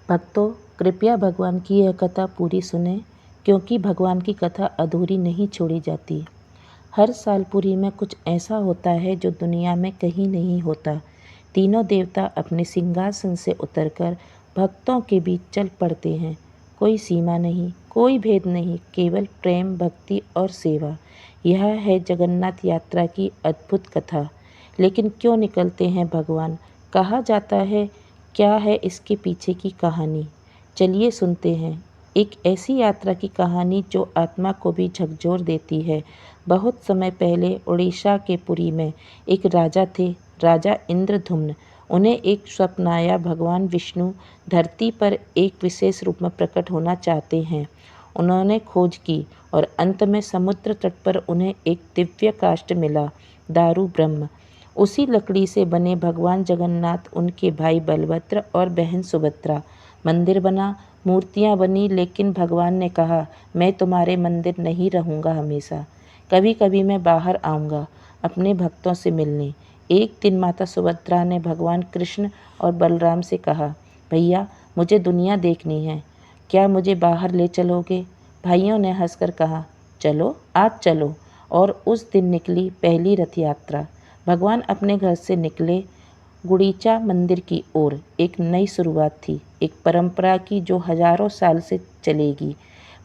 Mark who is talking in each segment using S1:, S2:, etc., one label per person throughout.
S1: भक्तों, कृपया भगवान की यह कथा पूरी सुने, क्योंकि भगवान की कथा अधूरी नहीं छोड़ी जाती। हर साल पुरी में कुछ ऐसा होता है जो दुनिया में कहीं नहीं होता। तीनों देवता अपने सिंहासन से उतरकर भक्तों के बीच चल पड़ते हैं। कोई सीमा नहीं, कोई भेद नहीं, केवल प्रेम, भक्ति और सेवा। यह है जगन्नाथ यात्रा की अद्भुत कथा। लेकिन क्यों निकलते हैं भगवान? कहा जाता है, क्या है इसके पीछे की कहानी? चलिए सुनते हैं। एक ऐसी यात्रा की कहानी जो आत्मा को भी झकझोर देती है। बहुत समय पहले उड़ीसा के पुरी में एक राजा थे, राजा इंद्रधुम्न। उन्हें एक स्वप्न आया, भगवान विष्णु धरती पर एक विशेष रूप में प्रकट होना चाहते हैं। उन्होंने खोज की और अंत में समुद्र तट पर उन्हें एक दिव्य काष्ठ मिला, दारू ब्रह्म। उसी लकड़ी से बने भगवान जगन्नाथ, उनके भाई बलभद्र और बहन सुभद्रा। मंदिर बना, मूर्तियाँ बनी, लेकिन भगवान ने कहा, मैं तुम्हारे मंदिर नहीं रहूँगा हमेशा। कभी कभी मैं बाहर आऊँगा अपने भक्तों से मिलने। एक दिन माता सुभद्रा ने भगवान कृष्ण और बलराम से कहा, भैया मुझे दुनिया देखनी है, क्या मुझे बाहर ले चलोगे? भाइयों ने हंसकर कहा, चलो, आज चलो। और उस दिन निकली पहली रथ यात्रा। भगवान अपने घर से निकले गुड़ीचा मंदिर की ओर। एक नई शुरुआत थी, एक परंपरा की जो हजारों साल से चलेगी।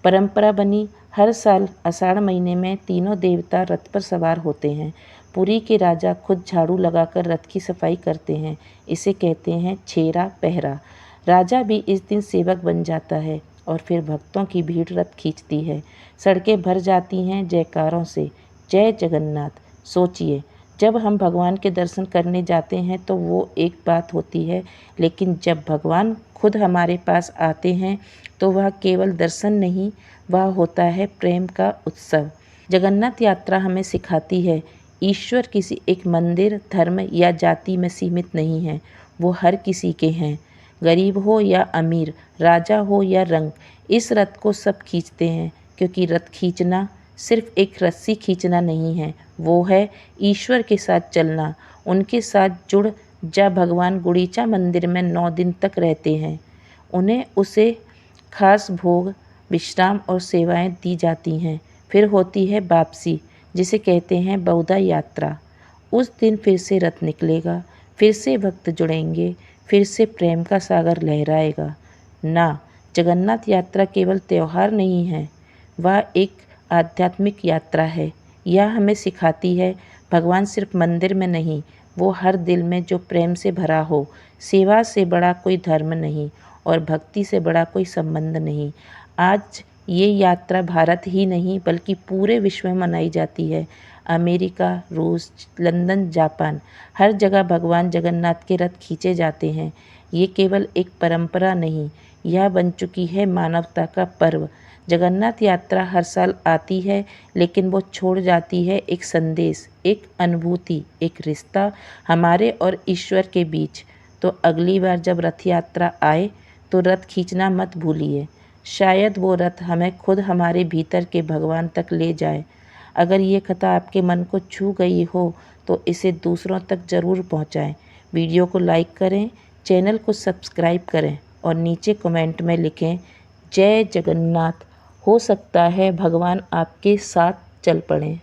S1: परंपरा बनी, हर साल आषाढ़ महीने में तीनों देवता रथ पर सवार होते हैं। पुरी के राजा खुद झाड़ू लगाकर रथ की सफाई करते हैं। इसे कहते हैं छेरा पहरा। राजा भी इस दिन सेवक बन जाता है और फिर भक्तों की भीड़ रथ खींचती है। सड़कें भर जाती हैं जयकारों से, जय जगन्नाथ। सोचिए, जब हम भगवान के दर्शन करने जाते हैं तो वो एक बात होती है, लेकिन जब भगवान खुद हमारे पास आते हैं तो वह केवल दर्शन नहीं, वह होता है प्रेम का उत्सव। जगन्नाथ यात्रा हमें सिखाती है, ईश्वर किसी एक मंदिर, धर्म या जाति में सीमित नहीं है। वो हर किसी के हैं, गरीब हो या अमीर, राजा हो या रंग। इस रथ को सब खींचते हैं, क्योंकि रथ खींचना सिर्फ एक रस्सी खींचना नहीं है, वो है ईश्वर के साथ चलना, उनके साथ जुड़ जा। भगवान गुड़ीचा मंदिर में 9 दिन तक रहते हैं। उन्हें उसे खास भोग, विश्राम और सेवाएं दी जाती हैं। फिर होती है वापसी, जिसे कहते हैं बहुधा यात्रा। उस दिन फिर से रथ निकलेगा, फिर से भक्त जुड़ेंगे, फिर से प्रेम का सागर लहराएगा। ना, जगन्नाथ यात्रा केवल त्यौहार नहीं है, वह एक आध्यात्मिक यात्रा है। यह हमें सिखाती है, भगवान सिर्फ मंदिर में नहीं, वो हर दिल में जो प्रेम से भरा हो। सेवा से बड़ा कोई धर्म नहीं और भक्ति से बड़ा कोई संबंध नहीं। आज ये यात्रा भारत ही नहीं बल्कि पूरे विश्व में मनाई जाती है। अमेरिका, रूस, लंदन, जापान, हर जगह भगवान जगन्नाथ के रथ खींचे जाते हैं। ये केवल एक परंपरा नहीं, यह बन चुकी है मानवता का पर्व। जगन्नाथ यात्रा हर साल आती है, लेकिन वो छोड़ जाती है एक संदेश, एक अनुभूति, एक रिश्ता हमारे और ईश्वर के बीच। तो अगली बार जब रथ यात्रा आए तो रथ खींचना मत भूलिए। शायद वो रथ हमें खुद हमारे भीतर के भगवान तक ले जाए। अगर ये कथा आपके मन को छू गई हो तो इसे दूसरों तक ज़रूर पहुंचाएं। वीडियो को लाइक करें, चैनल को सब्सक्राइब करें और नीचे कमेंट में लिखें, जय जगन्नाथ। हो सकता है भगवान आपके साथ चल पड़ें।